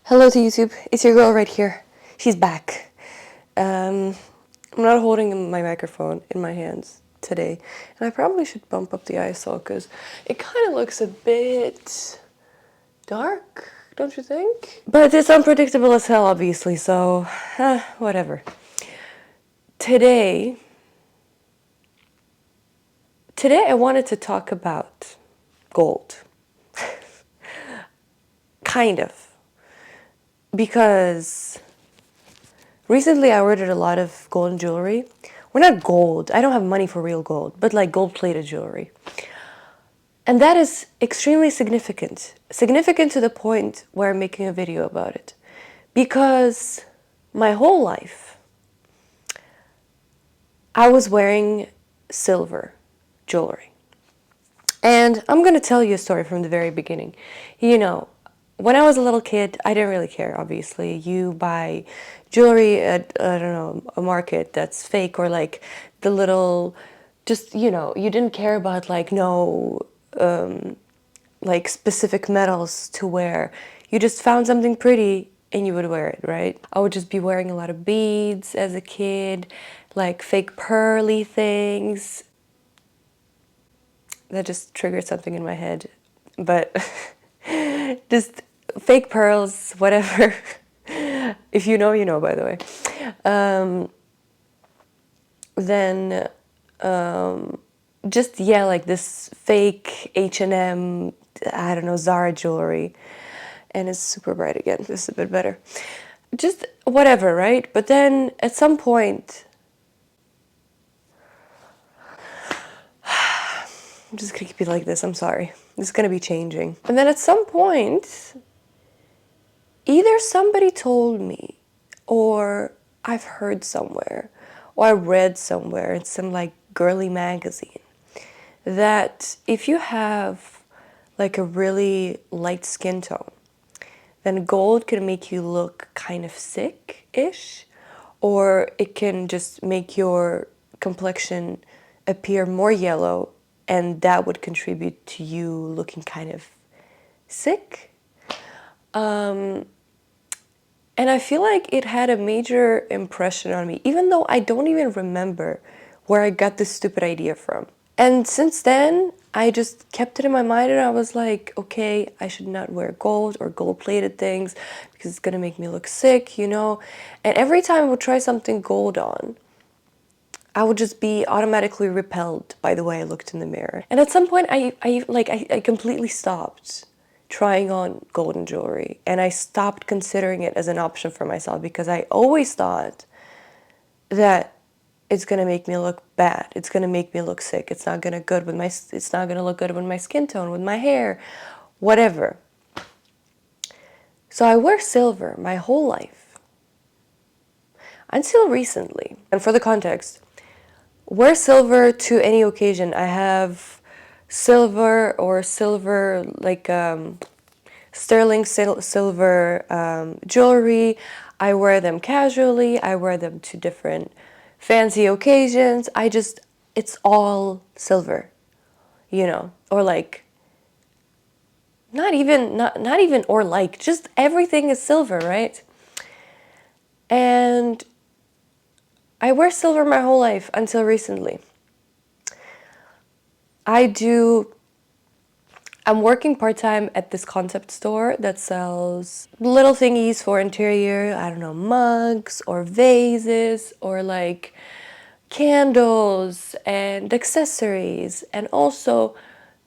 Hello to YouTube, it's your girl right here. She's back. I'm not holding my microphone in my hands today, and I probably should bump up the ISO because it kind of looks a bit dark, don't you think? But it's unpredictable as hell, obviously, so whatever. Today I wanted to talk about gold. Kind of. Because recently I ordered a lot of gold jewelry. Well, not gold. I don't have money for real gold, but like gold-plated jewelry. And that is extremely significant. Significant to the point where I'm making a video about it. Because my whole life, I was wearing silver jewelry. And I'm going to tell you a story from the very beginning. You know, when I was a little kid, I didn't really care, obviously. You buy jewelry at, I don't know, a market that's fake, or like the little, just, you know, you didn't care about like like specific metals to wear. You just found something pretty and you would wear it, right? I would just be wearing a lot of beads as a kid, like fake pearly things. That just triggered something in my head, but just fake pearls, whatever. If you know, you know, by the way. Then just, yeah, like this fake H&M, I don't know, Zara jewelry. And it's super bright again. This is a bit better. Just whatever, right? But then at some point, I'm just gonna keep it like this, I'm sorry. This is gonna be changing. And then at some point, either somebody told me, or I've heard somewhere, or I read somewhere in some like girly magazine, that if you have like a really light skin tone, then gold can make you look kind of sick-ish, or it can just make your complexion appear more yellow, and that would contribute to you looking kind of sick. And I feel like it had a major impression on me, even though I don't even remember where I got this stupid idea from. And since then, I just kept it in my mind, and I was like, okay, I should not wear gold or gold-plated things because it's gonna make me look sick, you know? And every time I would try something gold on, I would just be automatically repelled by the way I looked in the mirror. And at some point, I completely stopped trying on golden jewelry, and I stopped considering it as an option for myself because I always thought that it's gonna make me look bad. It's gonna make me look sick. It's not gonna look good with my skin tone, with my hair, whatever. So I wear silver my whole life until recently. And for the context, wear silver to any occasion. I have silver like sterling silver jewelry. I wear them casually. I wear them to different fancy occasions. It's all silver, you know, or like, not even or like, just everything is silver, right? And I wear silver my whole life until recently. I'm working part-time at this concept store that sells little thingies for interior, I don't know, mugs or vases or like candles and accessories and also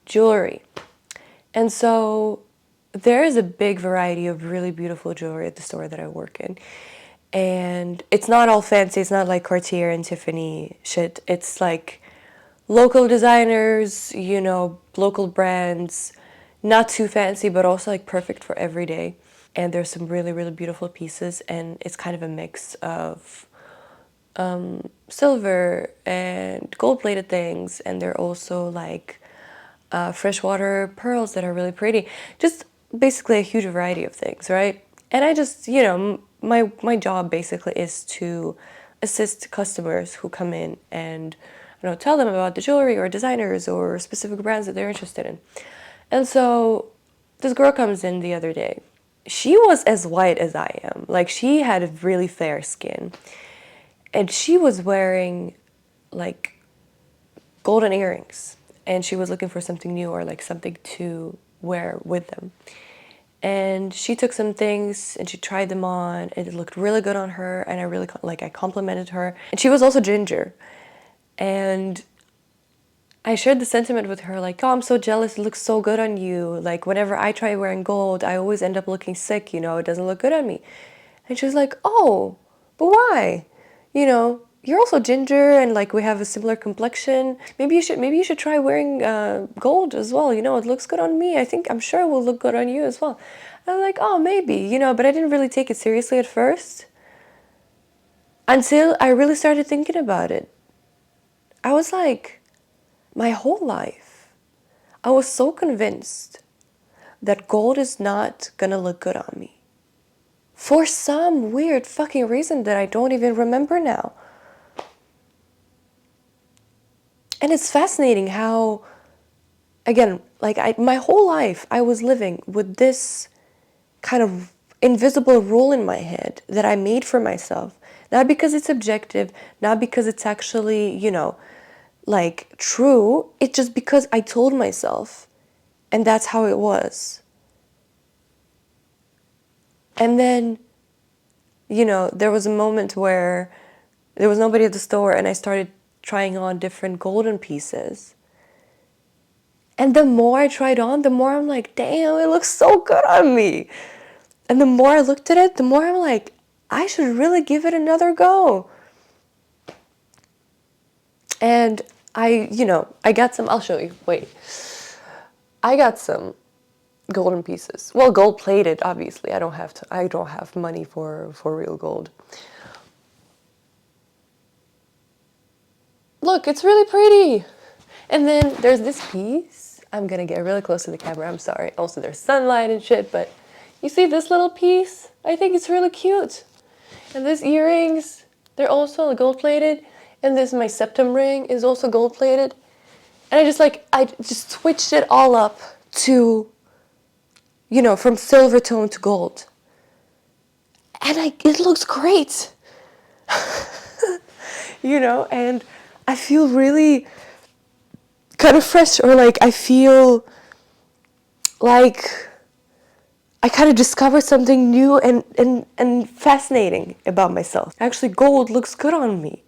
jewelry. And so there is a big variety of really beautiful jewelry at the store that I work in. And it's not all fancy, it's not like Cartier and Tiffany shit. It's like local designers, you know, local brands, not too fancy, but also like perfect for every day. And there's some really, really beautiful pieces, and it's kind of a mix of silver and gold-plated things, and they're also like freshwater pearls that are really pretty. Just basically a huge variety of things, right? And I just, you know, my job basically is to assist customers who come in and, you know, tell them about the jewelry or designers or specific brands that they're interested in. And so this girl comes in the other day, she was as white as I am. Like, she had a really fair skin. And she was wearing, like, golden earrings. And she was looking for something new or, like, something to wear with them. And she took some things and she tried them on. And it looked really good on her. And I really, like, I complimented her. And she was also ginger. And I shared the sentiment with her, like, oh, I'm so jealous, it looks so good on you. Like, whenever I try wearing gold, I always end up looking sick, you know, it doesn't look good on me. And she was like, oh, but why? You know, you're also ginger and like we have a similar complexion. Maybe you should try wearing gold as well. You know, it looks good on me. I'm sure it will look good on you as well. I was like, oh, maybe, you know, but I didn't really take it seriously at first until I really started thinking about it. I was like, my whole life, I was so convinced that gold is not gonna look good on me. For some weird fucking reason that I don't even remember now. And it's fascinating how, again, like my whole life I was living with this kind of invisible rule in my head that I made for myself. Not because it's objective, not because it's actually, you know, like true. It's just because I told myself. And that's how it was. And then, you know, there was a moment where there was nobody at the store and I started trying on different golden pieces. And the more I tried on, the more I'm like, damn, it looks so good on me. And the more I looked at it, the more I'm like, I should really give it another go. And I got some, I'll show you, wait. I got some golden pieces. Well, gold plated, obviously. I don't have money for real gold. Look, it's really pretty. And then there's this piece. I'm gonna get really close to the camera, I'm sorry. Also, there's sunlight and shit, but you see this little piece? I think it's really cute. And these earrings, they're also gold plated. And this, my septum ring is also gold plated. And I just switched it all up to, you know, from silver tone to gold. And it looks great. You know, and I feel really kind of fresh, or like I feel like I kind of discovered something new and fascinating about myself. Actually, gold looks good on me.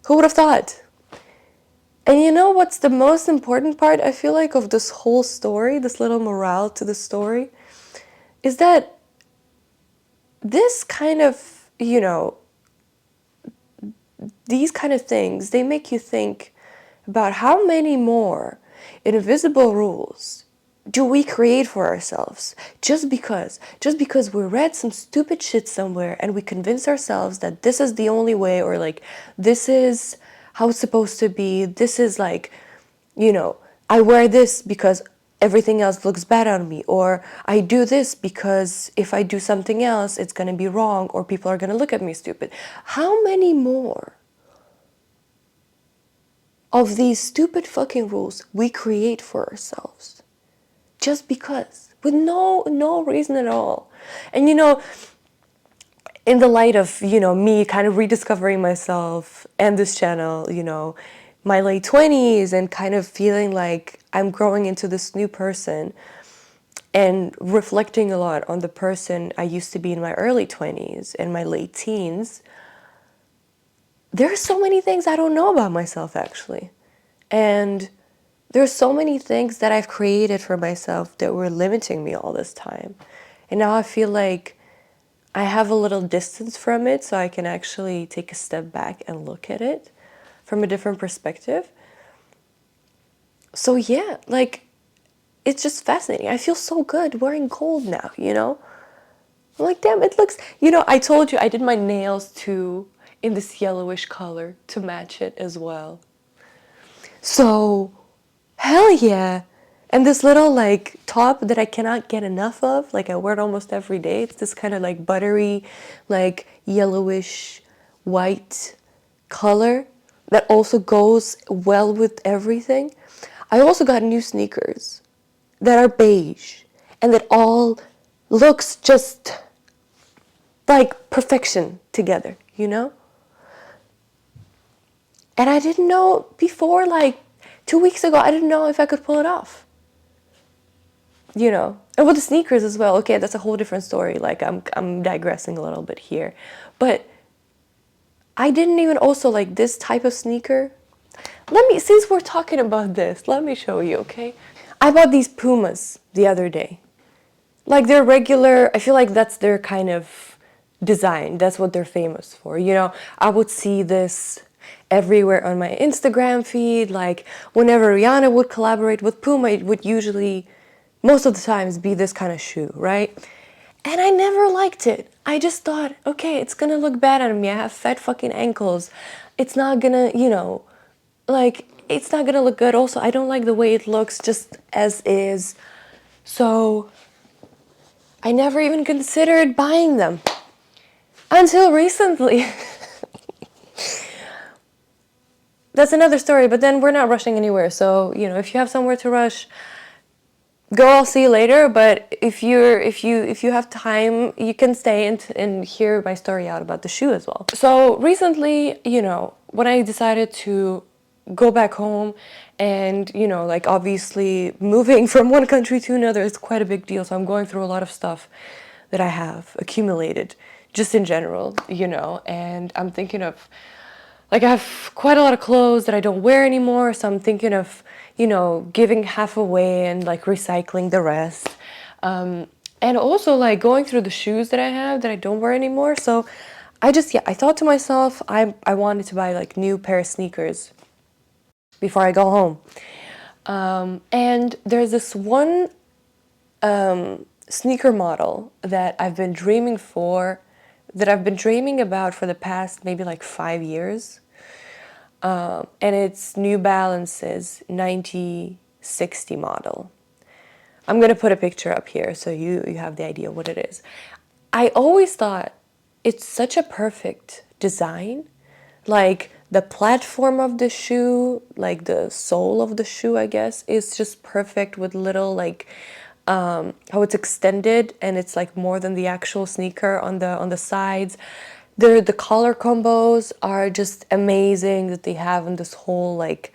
Who would have thought? And you know what's the most important part, I feel like, of this whole story, this little morale to the story, is that this kind of, you know, these kind of things, they make you think about how many more invisible rules do we create for ourselves just because we read some stupid shit somewhere and we convince ourselves that this is the only way, or like this is how it's supposed to be. This is like, you know, I wear this because everything else looks bad on me, or I do this because if I do something else it's going to be wrong or people are going to look at me stupid. How many more of these stupid fucking rules we create for ourselves just because, with no reason at all? And you know, in the light of, you know, me kind of rediscovering myself and this channel, you know, my late 20s, and kind of feeling like I'm growing into this new person and reflecting a lot on the person I used to be in my early 20s and my late teens, there's so many things I don't know about myself, actually. And there's so many things that I've created for myself that were limiting me all this time. And now I feel like I have a little distance from it, so I can actually take a step back and look at it from a different perspective. So yeah, like, it's just fascinating. I feel so good wearing gold now, you know? I'm like, damn, it looks, you know, I told you I did my nails too in this yellowish color to match it as well. So, hell yeah. And this little like top that I cannot get enough of, like I wear it almost every day. It's this kind of like buttery, like yellowish white color that also goes well with everything. I also got new sneakers that are beige. and it all looks just like perfection together, you know? And I didn't know before, like 2 weeks ago, I didn't know if I could pull it off. You know, and with the sneakers as well. Okay, that's a whole different story. Like I'm digressing a little bit here, but I didn't even also like this type of sneaker. Since we're talking about this, let me show you. Okay, I bought these Pumas the other day. Like they're regular. I feel like that's their kind of design. That's what they're famous for. You know, I would see this everywhere on my Instagram feed. Like whenever Rihanna would collaborate with Puma, it would usually, most of the times, be this kind of shoe, right? And I never liked it. I just thought, okay, it's gonna look bad on me. I have fat fucking ankles. It's not gonna, you know, like, it's not gonna look good. Also, I don't like the way it looks just as is. So I never even considered buying them until recently. That's another story, but then we're not rushing anywhere. So, you know, if you have somewhere to rush, go, I'll see you later. But if you have time, you can stay and hear my story out about the shoe as well. So recently, you know, when I decided to go back home, and you know, like obviously moving from one country to another is quite a big deal. So I'm going through a lot of stuff that I have accumulated just in general, you know, and I'm thinking of, like, I have quite a lot of clothes that I don't wear anymore, so I'm thinking of, you know, giving half away and like recycling the rest. And also like going through the shoes that I have that I don't wear anymore. So I thought to myself, I wanted to buy like new pair of sneakers before I go home. And there's this one sneaker model that I've been dreaming about for the past maybe like 5 years. And it's New Balance's 9060 model. I'm gonna put a picture up here so you have the idea what it is. I always thought it's such a perfect design. Like the platform of the shoe, like the sole of the shoe, I guess, is just perfect with little like how it's extended and it's like more than the actual sneaker on the sides. The color combos are just amazing that they have in this whole like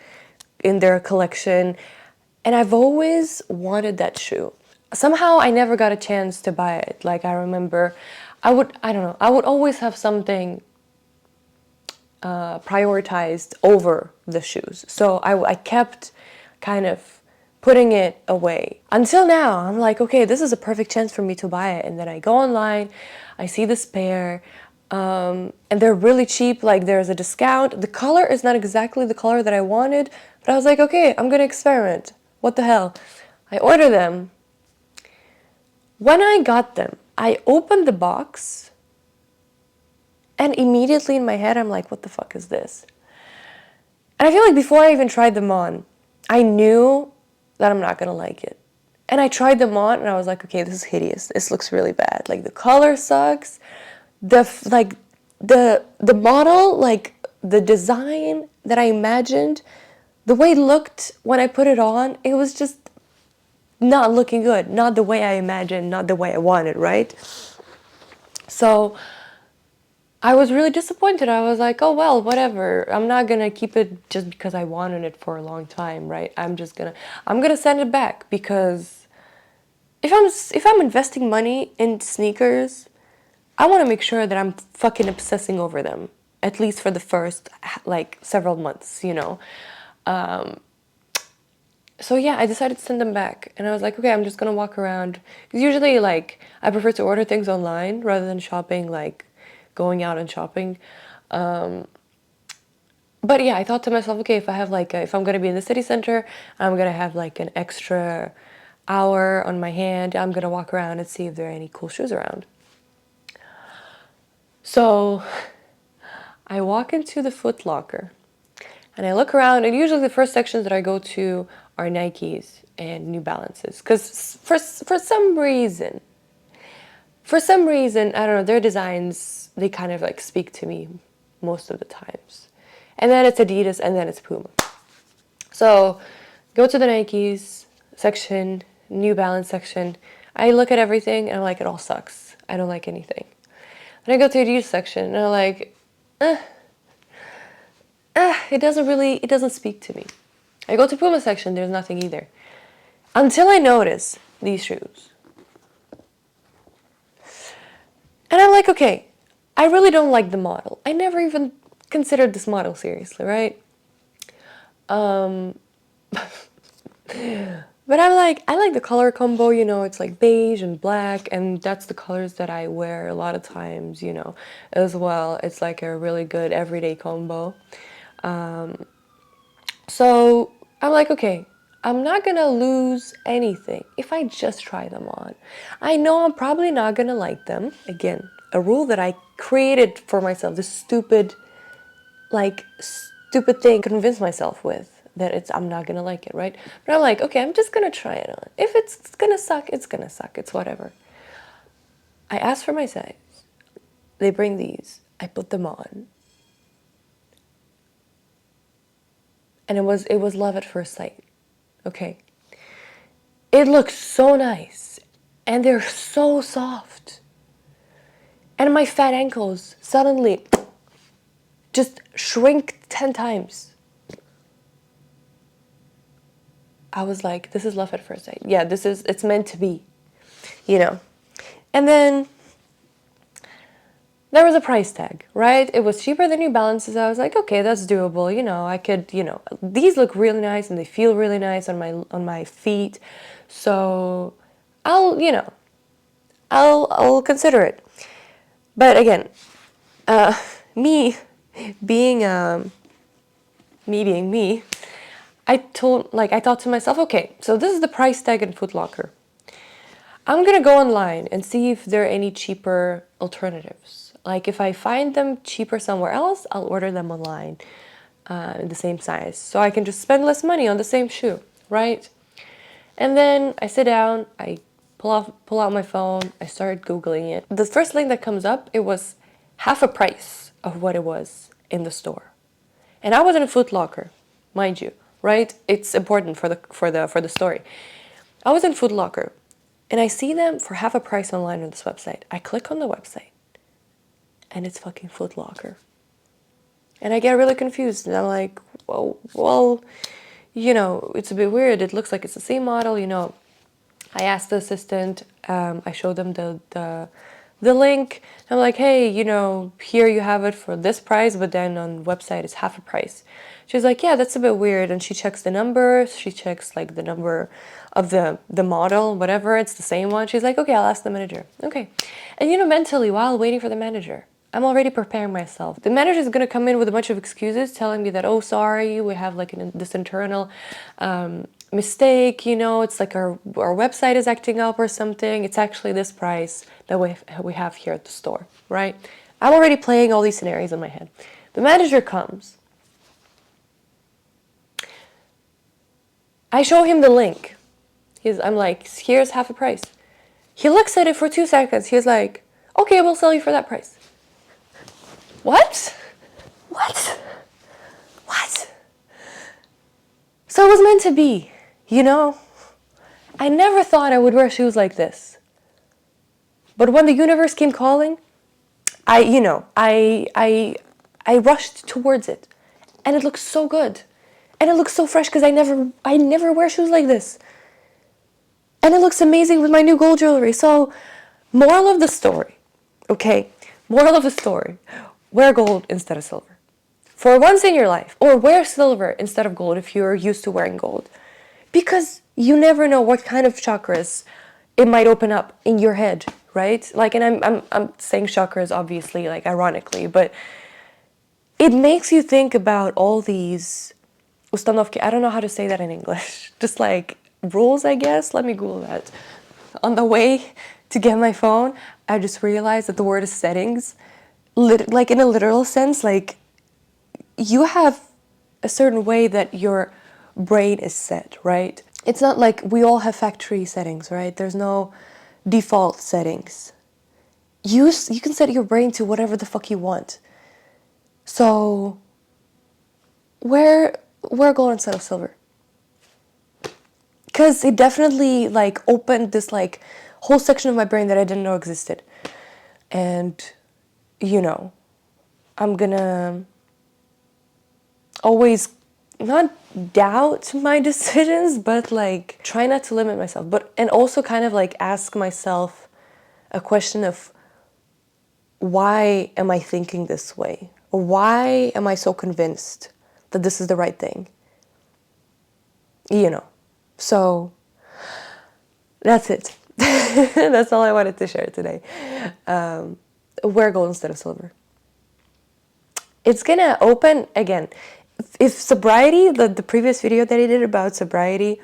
in their collection. And I've always wanted that shoe. Somehow I never got a chance to buy it. Like I remember I don't know, I would always have something prioritized over the shoes. So I kept kind of putting it away. Until now, I'm like, okay, this is a perfect chance for me to buy it. And then I go online, I see this pair, and they're really cheap. Like there's a discount. The color is not exactly the color that I wanted, but I was like, okay, I'm gonna experiment. What the hell? I order them. When I got them, I opened the box, and immediately in my head, I'm like, what the fuck is this? And I feel like before I even tried them on, I knew that I'm not gonna like it. And I tried them on and I was like, okay, this is hideous. This looks really bad. Like the color sucks. The model, like the design that I imagined, the way it looked when I put it on, it was just not looking good. Not the way I imagined, not the way I wanted, right? So I was really disappointed. I was like, oh, well, whatever. I'm not going to keep it just because I wanted it for a long time, right? I'm going to send it back because if I'm investing money in sneakers, I want to make sure that I'm fucking obsessing over them, at least for the first, like, several months, you know? So yeah, I decided to send them back. And I was like, okay, I'm just going to walk around. Because usually, like, I prefer to order things online rather than shopping, like, going out and shopping. But yeah, I thought to myself, okay, if I'm going to be in the city center, I'm going to have like an extra hour on my hand. I'm going to walk around and see if there are any cool shoes around. So I walk into the Foot Locker and I look around, and usually the first sections that I go to are Nikes and New Balances. Because for some reason, I don't know, their designs, they kind of like speak to me most of the times. And then it's Adidas, and then it's Puma. So go to the Nikes section, New Balance section. I look at everything and I'm like, it all sucks. I don't like anything. Then I go to the used section and I'm like, it doesn't speak to me. I go to Puma section, there's nothing either. Until I notice these shoes. And I'm like, okay, I really don't like the model. I never even considered this model seriously, right? But I'm like, I like the color combo, you know, it's like beige and black, and that's the colors that I wear a lot of times, you know, as well. It's like a really good everyday combo. So I'm like, okay, I'm not gonna lose anything if I just try them on. I know I'm probably not gonna like them. Again, a rule that I created for myself, this stupid thing, convince myself with that I'm not gonna like it, right? But I'm like, okay, I'm just gonna try it on. If it's gonna suck, it's gonna suck. It's whatever. I asked for my size. They bring these. I put them on. And it was love at first sight. Okay. It looks so nice. And they're so soft. And my fat ankles suddenly just shrink 10 times. I was like, this is love at first sight. Yeah, it's meant to be, you know. And then there was a price tag, right? It was cheaper than New Balances. I was like, okay, that's doable. You know, I could, you know, these look really nice and they feel really nice on my feet. So I'll, you know, I'll consider it. But again, me being me, I thought to myself, okay, so this is the price tag in Foot Locker. I'm gonna go online and see if there are any cheaper alternatives. Like if I find them cheaper somewhere else, I'll order them online in the same size. So I can just spend less money on the same shoe, right? And then I sit down, I pull out my phone, I start Googling it. The first link that comes up, it was half a price of what it was in the store. And I was in a Foot Locker, mind you, right? It's important for the story. I was in Foot Locker. And I see them for half a price online on this website. I click on the website, and it's fucking Foot Locker. And I get really confused, and I'm like, well, you know, it's a bit weird. It looks like it's the same model, you know. I asked the assistant, I showed them the link. I'm like, hey, you know, here you have it for this price, but then on the website it's half a price. She's like, yeah, that's a bit weird. And she checks the number. She checks like the number of the model, whatever. It's the same one. She's like, okay, I'll ask the manager. Okay. And you know, mentally, while waiting for the manager, I'm already preparing myself. The manager is going to come in with a bunch of excuses telling me that, oh, sorry, we have like this internal mistake, you know, it's like our website is acting up or something. It's actually this price that we have here at the store, right? I'm already playing all these scenarios in my head. The manager comes. I show him the link. I'm like, here's half a price. He looks at it for 2 seconds. He's like, okay, we'll sell you for that price. What? What? So it was meant to be, you know? I never thought I would wear shoes like this. But when the universe came calling, I rushed towards it. And it looks so good. And it looks so fresh because I never wear shoes like this. And it looks amazing with my new gold jewelry. So, moral of the story, okay? Moral of the story, wear gold instead of silver. For once in your life, or wear silver instead of gold if you're used to wearing gold. Because you never know what kind of chakras it might open up in your head, right? Like, and I'm saying chakras obviously, like ironically, but it makes you think about all these uстановки. I don't know how to say that in English. Just like rules, I guess. Let me Google that. On the way to get my phone, I just realized that the word is settings. Like in a literal sense, like you have a certain way that your brain is set, right? It's not like we all have factory settings, right? There's no default settings. You can set your brain to whatever the fuck you want. So wear gold instead of silver. Because it definitely like opened this like whole section of my brain that I didn't know existed. And, you know, I'm gonna always not doubt my decisions, but like try not to limit myself. And also kind of like ask myself a question of, why am I thinking this way? Or why am I so convinced that this is the right thing? You know. So that's it. That's all I wanted to share today. Wear gold instead of silver. It's gonna open again. If sobriety, the previous video that I did about sobriety,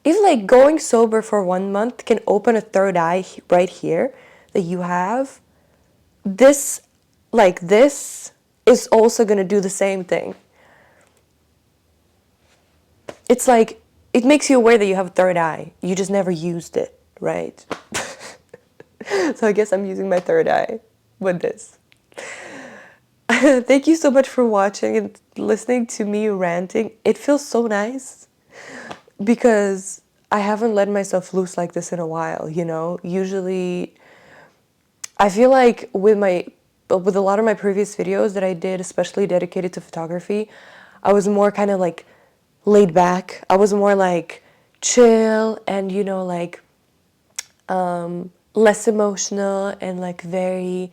if like going sober for 1 month can open a third eye right here that you have, this is also gonna do the same thing. It's like, it makes you aware that you have a third eye. You just never used it, right? So I guess I'm using my third eye with this. Thank you so much for watching and listening to me ranting. It feels so nice because I haven't let myself loose like this in a while, you know? Usually, I feel like with a lot of my previous videos that I did, especially dedicated to photography, I was more kind of like laid back. I was more like chill and, you know, like less emotional and like very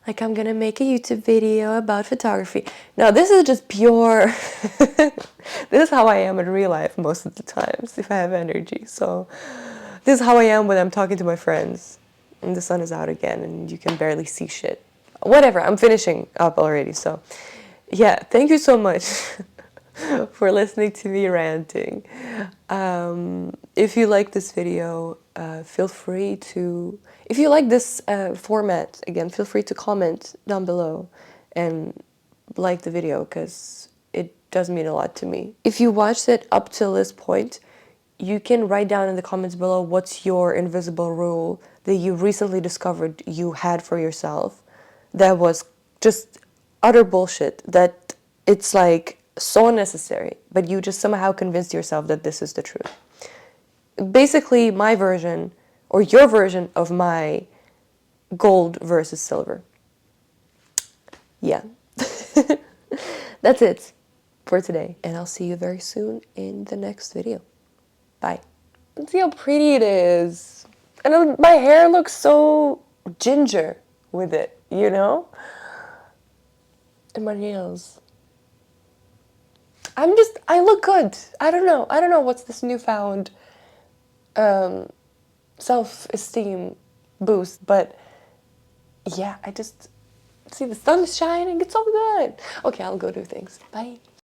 like, I'm gonna make a YouTube video about photography. No, this is just pure this is how I am in real life most of the times if I have energy. So this is how I am when I'm talking to my friends and the sun is out again and you can barely see shit. Whatever, I'm finishing up already. So yeah, thank you so much for listening to me ranting. If you like this video, feel free to, if you like this format, again, feel free to comment down below and like the video because it does mean a lot to me. If you watched it up till this point, you can write down in the comments below what's your invisible rule that you recently discovered you had for yourself that was just utter bullshit, that it's like so unnecessary, but you just somehow convinced yourself that this is the truth. Basically, my version or your version of my gold versus silver. Yeah. That's it for today. And I'll see you very soon in the next video. Bye. See how pretty it is. And my hair looks so ginger with it, you know? And my nails. I look good. I don't know what's this newfound self-esteem boost, but yeah, I just see the sun is shining. It's so good. Okay, I'll go do things. Bye.